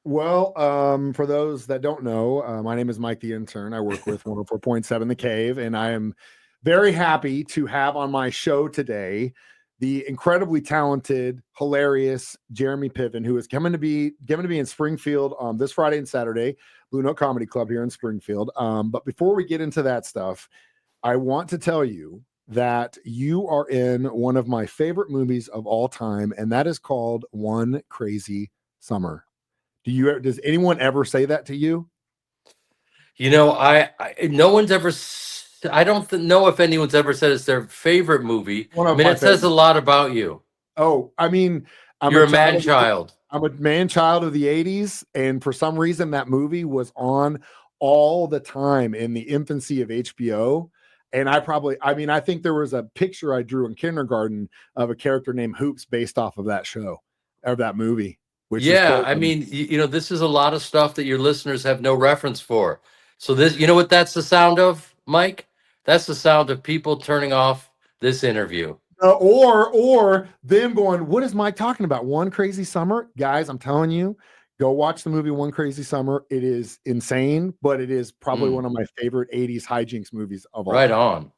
Well, for those that don't know, my name is Mike the Intern. I work with 104.7 The Cave, and I am very happy to have on my show today the incredibly talented, hilarious Jeremy Piven, who is coming to be in Springfield this Friday and Saturday, Blue Note Comedy Club here in Springfield. But before we get into that stuff, I want to tell you that you are in one of my favorite movies of all time, and that is called One Crazy Summer. Does anyone ever say that to you? I no one's ever. I don't know if anyone's ever said it's their favorite movie. One I of mean, my it says a favorites. lot about you. Oh, I mean, I'm a You're a child man of the child. I'm a man child of the 80s, and for some reason that movie was on all the time in the infancy of HBO. And I think there was a picture I drew in kindergarten of a character named Hoops based off of that show or that movie, which is Yeah, crazy. I mean, this is a lot of stuff that your listeners have no reference for. So this, you know what that's the sound of, Mike? That's the sound of people turning off this interview. Or them going, what is Mike talking about? One Crazy Summer, guys. I'm telling you, go watch the movie One Crazy Summer. It is insane, but it is probably Mm, one of my favorite '80s hijinks movies of all right time. on.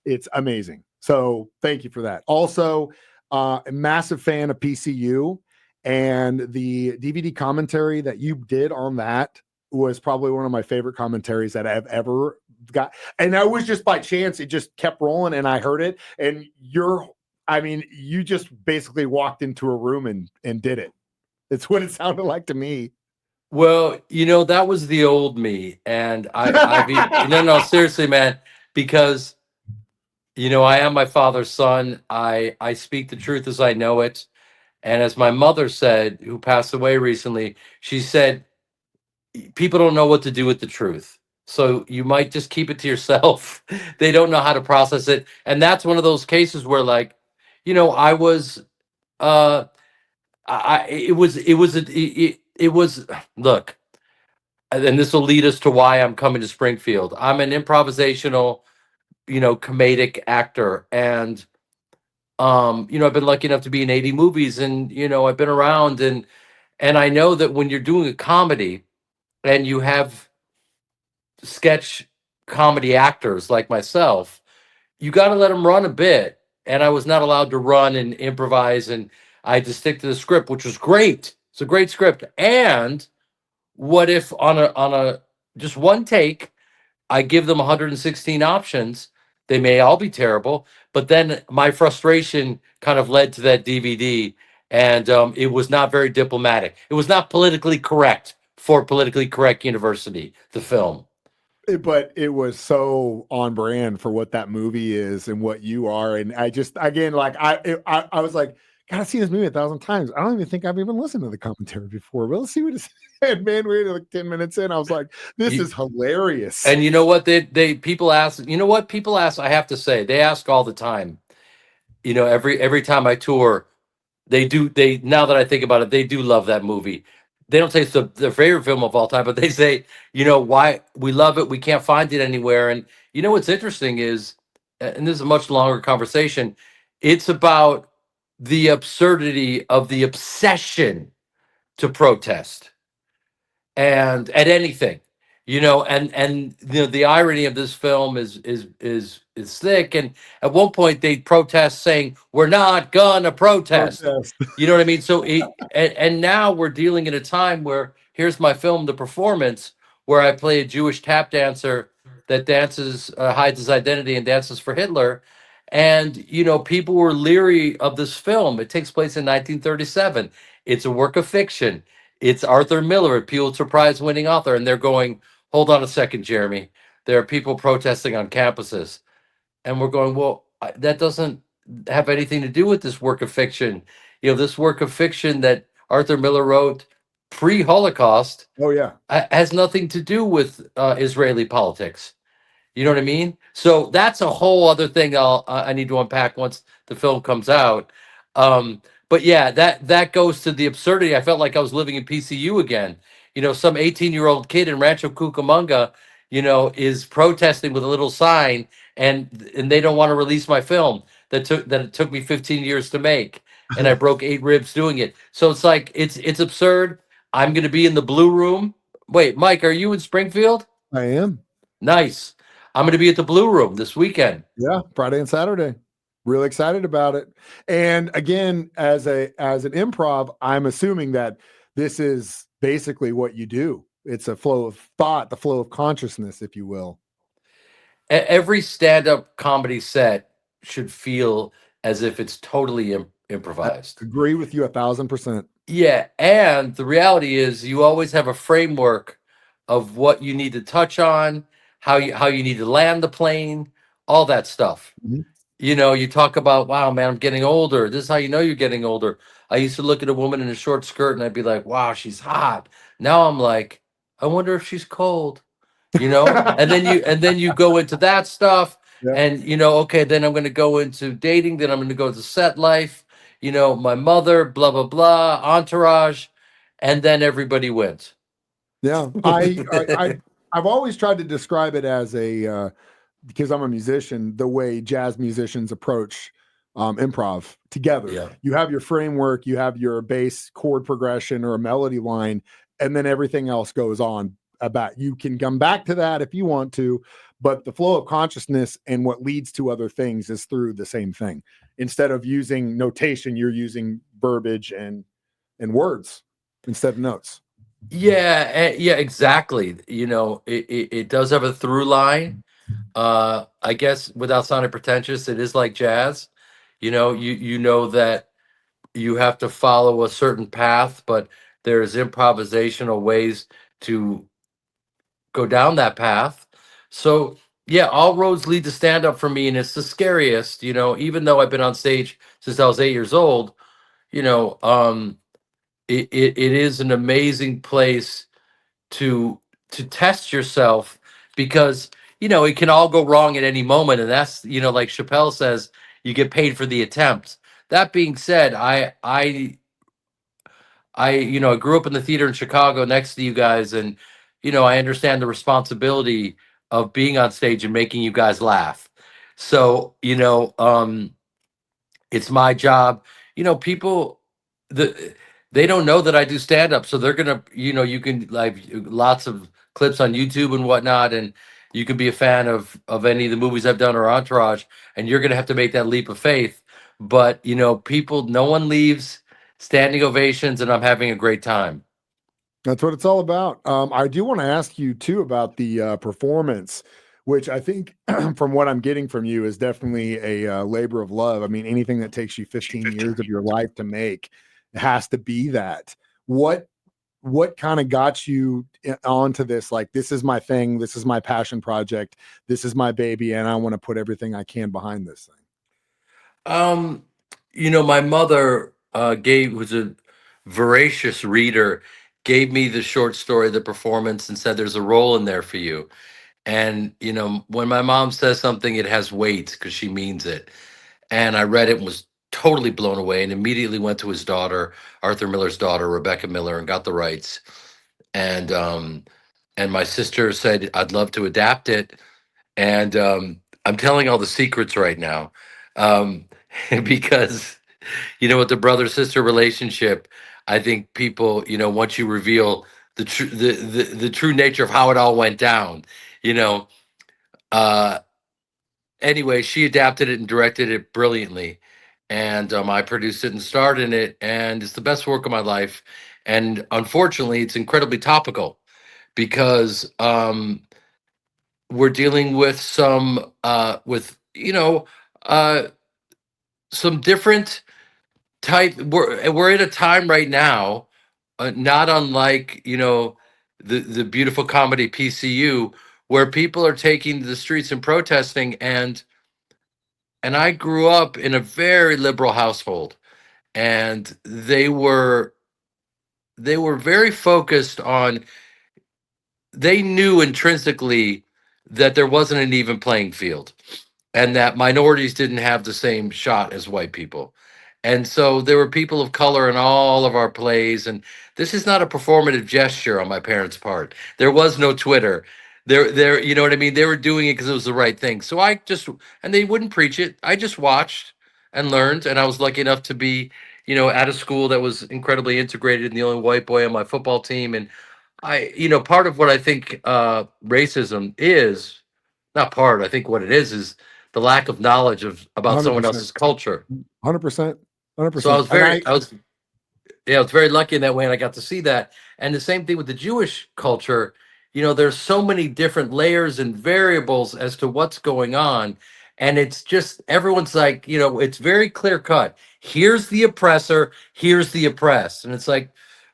It's amazing. So thank you for that. Also, a massive fan of PCU, and the DVD commentary that you did on that was probably one of my favorite commentaries that I've ever got. And that was just by chance; it just kept rolling, and I heard it. And you just basically walked into a room and did it. It's what it sounded like to me. Well, that was the old me, and no, seriously, man, because I am my father's son. I speak the truth as I know it. And as my mother said, who passed away recently, she said, people don't know what to do with the truth. So you might just keep it to yourself. They don't know how to process it. And that's one of those cases where, like, I was, uh, it was, look, and this will lead us to why I'm coming to Springfield. I'm an improvisational, comedic actor. And, I've been lucky enough to be in 80 movies, and, I've been around, and I know that when you're doing a comedy and you have sketch comedy actors like myself, you got to let them run a bit. And I was not allowed to run and improvise, and I had to stick to the script, which was great. It's a great script. And what if on a just one take, I give them 116 options? They may all be terrible, but then my frustration kind of led to that DVD, and it was not very diplomatic. It was not politically correct for politically correct university. The film. But it was so on brand for what that movie is and what you are. And I just, again, like I was like, God, I've seen this movie 1,000 times. I don't even think I've even listened to the commentary before. But let's see what it said. Man, we were like 10 minutes in. I was like, this You- is hilarious. And you know what, they people ask, people ask, I have to say, they ask all the time. Every time I tour, they now that I think about it, they do love that movie. They don't say it's their favorite film of all time, but they say, why we love it. We can't find it anywhere. And what's interesting is, and this is a much longer conversation, it's about the absurdity of the obsession to protest and at anything, and the irony of this film is thick. And at one point they protest saying, we're not gonna protest. Protest. You know what I mean? So and now we're dealing in a time where, here's my film, The Performance, where I play a Jewish tap dancer that dances, hides his identity and dances for Hitler. And people were leery of this film. It takes place in 1937. It's a work of fiction. It's Arthur Miller, a Pulitzer Prize winning author. And they're going, hold on a second, Jeremy. There are people protesting on campuses. And we're going, well, that doesn't have anything to do with this work of fiction. This work of fiction that Arthur Miller wrote pre-Holocaust Oh, yeah. has nothing to do with Israeli politics. You know what I mean? So that's a whole other thing I need to unpack once the film comes out. But yeah, that goes to the absurdity. I felt like I was living in PCU again. Some 18-year-old kid in Rancho Cucamonga, is protesting with a little sign, and they don't want to release my film that it took me 15 years to make, and I broke 8 ribs doing it. So it's like it's absurd. I'm going to be in the Blue Room. Wait, Mike, are you in Springfield? I am. Nice. I'm going to be at the Blue Room this weekend. Yeah, Friday and Saturday. Really excited about it. And again, as an improv, I'm assuming that this is basically what you do. It's a flow of thought, the flow of consciousness, if you will. Every stand-up comedy set should feel as if it's totally I improvised. agree with you 1,000%. Yeah, and the reality is you always have a framework of what you need to touch on, how you need to land the plane, all that stuff. Mhm. You know, you talk about, wow, man, I'm getting older. This is how you know you're getting older. I used to look at a woman in a short skirt and I'd be like, wow, she's hot. Now I'm like, I wonder if she's cold. You know? And then you go into that stuff Yeah. and okay, then I'm going to go into dating, then I'm going to go to set life, my mother, blah blah blah, entourage, and then everybody wins. Yeah. I've always tried to describe it as because I'm a musician, the way jazz musicians approach improv together. Yeah. You have your framework, you have your bass chord progression or a melody line, and then everything else goes on about. You can come back to that if you want to, but the flow of consciousness and what leads to other things is through the same thing. Instead of using notation, you're using verbiage and words instead of notes. Yeah, yeah, exactly. It does have a through line. I guess without sounding pretentious, it is like jazz. You know that you have to follow a certain path, but there's improvisational ways to go down that path. So yeah, all roads lead to stand up for me, and it's the scariest. Even though I've been on stage since I was 8 years old, you know, um, it is an amazing place to test yourself because it can all go wrong at any moment, and that's like Chappelle says, you get paid for the attempt. That being said, I grew up in the theater in Chicago next to you guys, and I understand the responsibility of being on stage and making you guys laugh. So it's my job. People, the they don't know that I do stand up, so they're gonna, you can like lots of clips on YouTube and whatnot, and you can be a fan of any of the movies I've done or Entourage, and you're gonna have to make that leap of faith. But people, no one leaves standing ovations, and I'm having a great time. That's what it's all about. I do want to ask you too about the performance, which I think, from what I'm getting from you, is definitely a labor of love. I mean, anything that takes you 15 years of your life to make has to be that. What what kind of got you onto this? Like, this is my thing. This is my passion project. This is my baby, and I want to put everything I can behind this thing. Um, my mother was a voracious reader, gave me the short story, the performance, and said, "There's a role in there for you." And when my mom says something, it has weight because she means it. And I read it and was totally blown away, and immediately went to his daughter, Arthur Miller's daughter, Rebecca Miller, and got the rights. And my sister said, "I'd love to adapt it." And I'm telling all the secrets right now, um, because with the brother sister relationship, I think people, once you reveal the true nature of how it all went down, you know. Uh, anyway, she adapted it and directed it brilliantly, and I produced it and starred in it, and it's the best work of my life. And unfortunately, it's incredibly topical because we're dealing with uh, some different type. We're at a time right now, not unlike the beautiful comedy PCU, where people are taking to the streets and protesting. And I grew up in a very liberal household, and they were very focused on. They knew intrinsically that there wasn't an even playing field, and that minorities didn't have the same shot as white people. And so there were people of color in all of our plays. And this is not a performative gesture on my parents' part. There was no Twitter. You know what I mean? They were doing it because it was the right thing. And they wouldn't preach it. I just watched and learned. And I was lucky enough to be at a school that was incredibly integrated and the only white boy on my football team. And part of what I think racism is, not part, I think what it is the lack of knowledge about someone 100%. else's culture. 100%. So 100%. I was very lucky in that way, and I got to see that. And the same thing with the Jewish culture. There's so many different layers and variables as to what's going on, and it's just everyone's like, it's very clear cut. Here's the oppressor. Here's the oppressed, and it's like,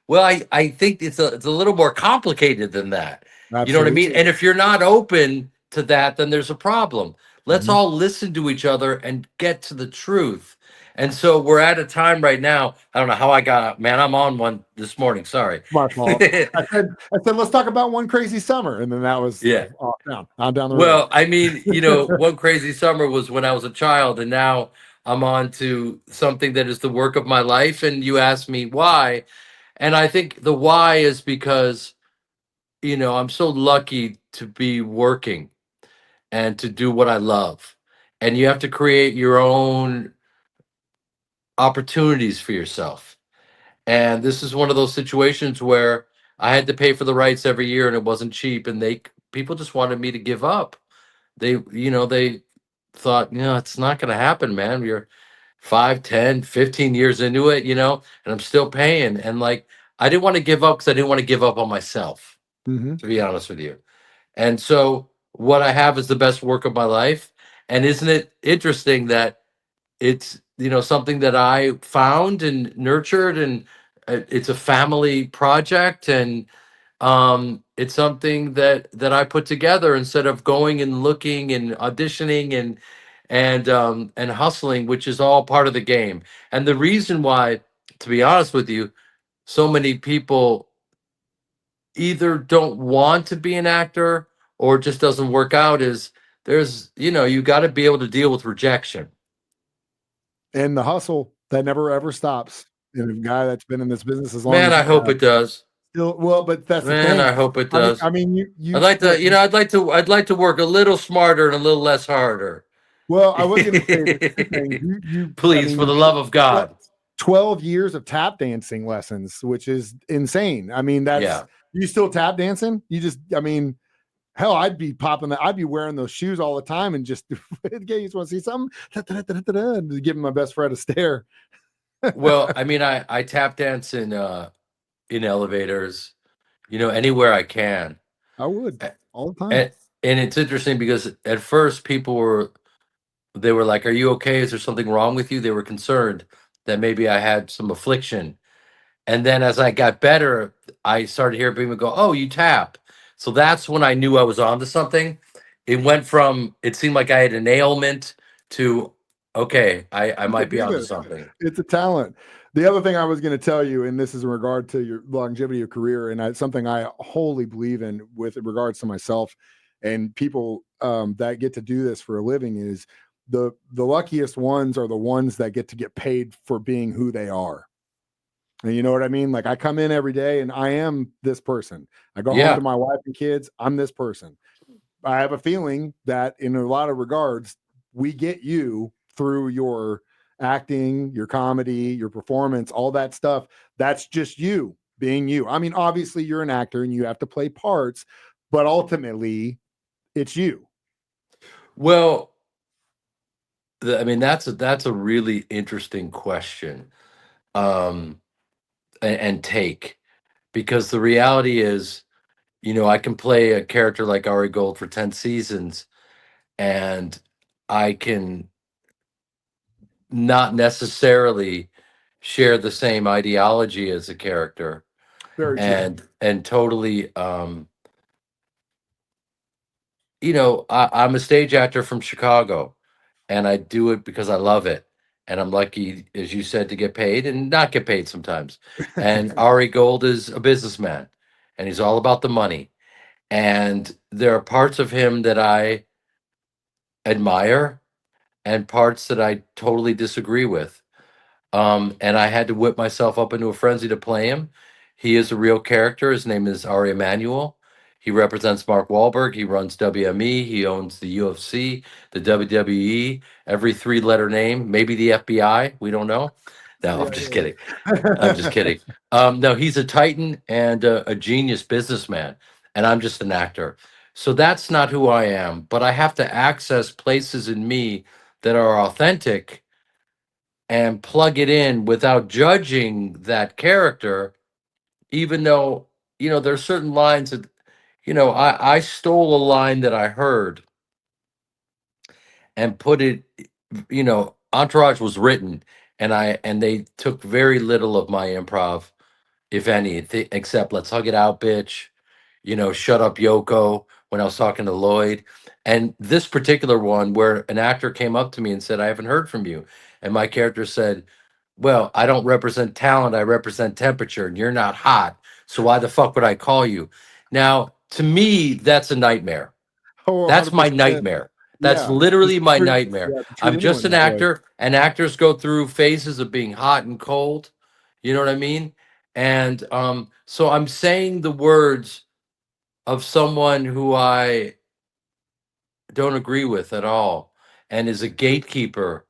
well, I think it's a little more complicated than that. You know what I mean? Absolutely. And if you're not open to that, then there's a problem. Let's Mhm. all listen to each other and get to the truth. And so we're at a time right now. I don't know how I got, man. I'm on one this morning. Sorry. My fault. I said, let's talk about One Crazy Summer. And then that was Yeah. on down the road. Well, I mean, one crazy summer was when I was a child, and now I'm on to something that is the work of my life. And you asked me why. And I think the why is because, I'm so lucky to be working and to do what I love. And you have to create your own opportunities for yourself. And this is one of those situations where I had to pay for the rights every year and it wasn't cheap. And people just wanted me to give up. They thought, it's not going to happen, man. You're 5, 10, 15 years into it, and I'm still paying. And like, I didn't want to give up because I didn't want to give up on myself, Mm-hmm. to be honest with you. And so what I have is the best work of my life. And isn't it interesting that it's something that I found and nurtured, and it's a family project, and it's something that I put together instead of going and looking and auditioning and hustling, which is all part of the game. And the reason why, to be honest with you, so many people either don't want to be an actor or it just doesn't work out is you got to be able to deal with rejection. And the hustle that never ever stops. And a guy that's been in this business as long Man, as I you hope have, it does. still, well, but that's the Man, I thing. hope it I mean, does. you look, I'd like to work a little smarter and a little less harder. well, I was going to say this is the thing. I Please, for mean, the love of God. 12 years of tap dancing lessons, which is insane. I mean, Yeah. you still tap dancing? Hell, I'd be I'd be wearing those shoes all the time and just, okay, you just want to see something? And giving my best friend a stare. Well, I mean, I tap dance in elevators, anywhere I can. I would all the time. And it's interesting because at first they were like, "Are you okay? Is there something wrong with you?" They were concerned that maybe I had some affliction. And then as I got better, I started hearing people go, "Oh, you tap." So that's when I knew I was onto something. It seemed like I had an ailment to, okay, I You might could be do onto this. something. It's a talent. The other thing I was going to tell you, and this is in regard to your longevity of career, and something I wholly believe in with regards to myself and people that get to do this for a living, is the luckiest ones are the ones that get paid for being who they are. And you know what I mean? Like, I come in every day and I am this person. I go home Yeah. to my wife and kids. I'm this person. I have a feeling that in a lot of regards, we get you through your acting, your comedy, your performance, all that stuff. That's just you being you. I mean, obviously you're an actor and you have to play parts, but ultimately it's you. Well, I mean, that's a really interesting question. Um, and take, because the reality is, I can play a character like Ari Gold for 10 seasons and I can not necessarily share the same ideology as a character, Very true. and totally I'm a stage actor from Chicago, and I do it because I love it. And I'm lucky, as you said, to get paid and not get paid sometimes. And Ari Gold is a businessman and he's all about the money. And there are parts of him that I admire and parts that I totally disagree with. And I had to whip myself up into a frenzy to play him. He is a real character. His name is Ari Emanuel. He represents Mark Wahlberg. He runs WME. He owns the UFC, the WWE, every three-letter name, maybe the FBI. We don't know. No, I'm Yeah, just kidding. I'm just yeah. kidding. No, he's a titan and a genius businessman, and I'm just an actor. So that's not who I am. But I have to access places in me that are authentic and plug it in without judging that character, even though, there's certain lines that, I stole a line that I heard and put it, Entourage was written, and they took very little of my improv, if any, except "Let's hug it out, bitch," "Shut up, Yoko," when I was talking to Lloyd. And this particular one where an actor came up to me and said, "I haven't heard from you." And my character said, "Well, I don't represent talent, I represent temperature, and you're not hot. So why the fuck would I call you?" Now, to me, that's a nightmare. Oh, That's my 100%. nightmare. That's Yeah. Just literally to my treat, nightmare. yeah, to treat I'm just anyone an that way. actor, and actors go through phases of being hot and cold. You know what I mean? And so I'm saying the words of someone who I don't agree with at all and is a gatekeeper.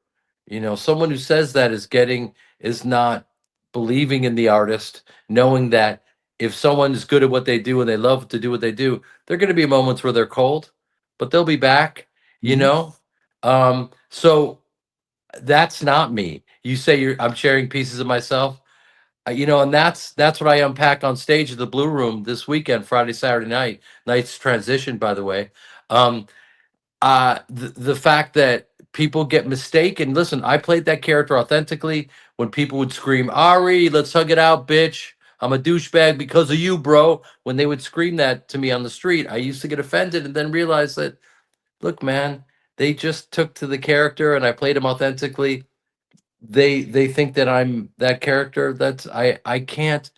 Someone who says that is not believing in the artist, knowing that if someone is good at what they do and they love to do what they do, there are going to be moments where they're cold, but they'll be back, you Mhm. know? So that's not me. You say I'm sharing pieces of myself. And that's what I unpack on stage at the Blue Room this weekend, Friday, Saturday night. Night's transition, by the way. The fact that people get mistaken. Listen, I played that character authentically when people would scream, "Ari, let's hug it out, bitch. I'm a douchebag because of you, bro." When they would scream that to me on the street, I used to get offended and then realize that, look, man, they just took to the character and I played him authentically. They think that I'm that character. I can't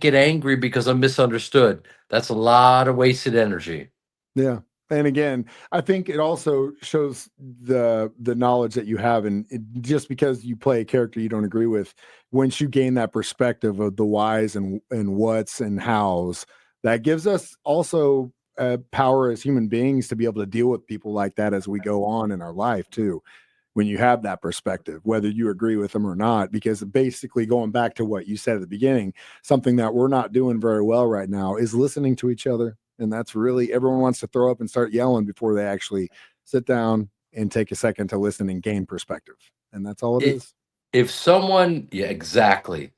get angry because I'm misunderstood. That's a lot of wasted energy. Yeah. And again, I think it also shows the knowledge that you have, and just because you play a character you don't agree with, once you gain that perspective of the whys and whats and hows, that gives us also power as human beings to be able to deal with people like that as we go on in our life too. When you have that perspective, whether you agree with them or not, because basically going back to what you said at the beginning, something that we're not doing very well right now is listening to each other. And that's really, everyone wants to throw up and start yelling before they actually sit down and take a second to listen and gain perspective. And that's all it It, is. if someone, yeah, exactly.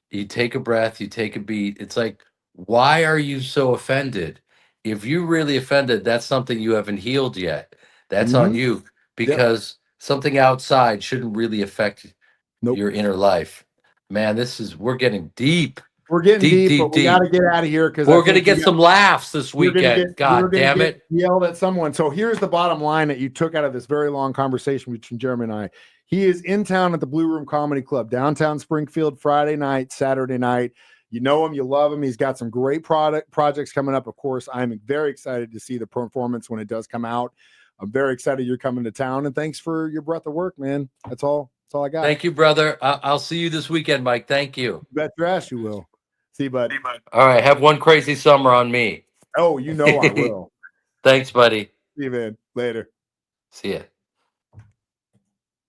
You take a breath, you take a beat. It's like, why are you so offended? If you're really offended, that's something you haven't healed yet. That's on Mm-hmm. you, Yep. because something outside shouldn't really affect Nope. your inner life. Man, we're getting deep, We're getting deep, deep, deep, but we got deep. to get out of here because I We're gonna think we get got some laughs this weekend. you're God gonna damn get it. yelled at someone. So here's the bottom line that you took out of this very long conversation between Jeremy and I. He is in town at the Blue Room Comedy Club, downtown Springfield, Friday night, Saturday night. You know him, you love him. He's got some great projects coming up. Of course, I'm very excited to see the performance when it does come out. I'm very excited you're coming to town, and thanks for your breath of work, man. That's all. That's all I got. Thank you, brother. I'll see you this weekend, Mike. Thank you. Bet your ass you will. See you, bud. All right. Have one crazy summer on me. Oh, you know I will. Thanks, buddy. See you, man. Later. See ya.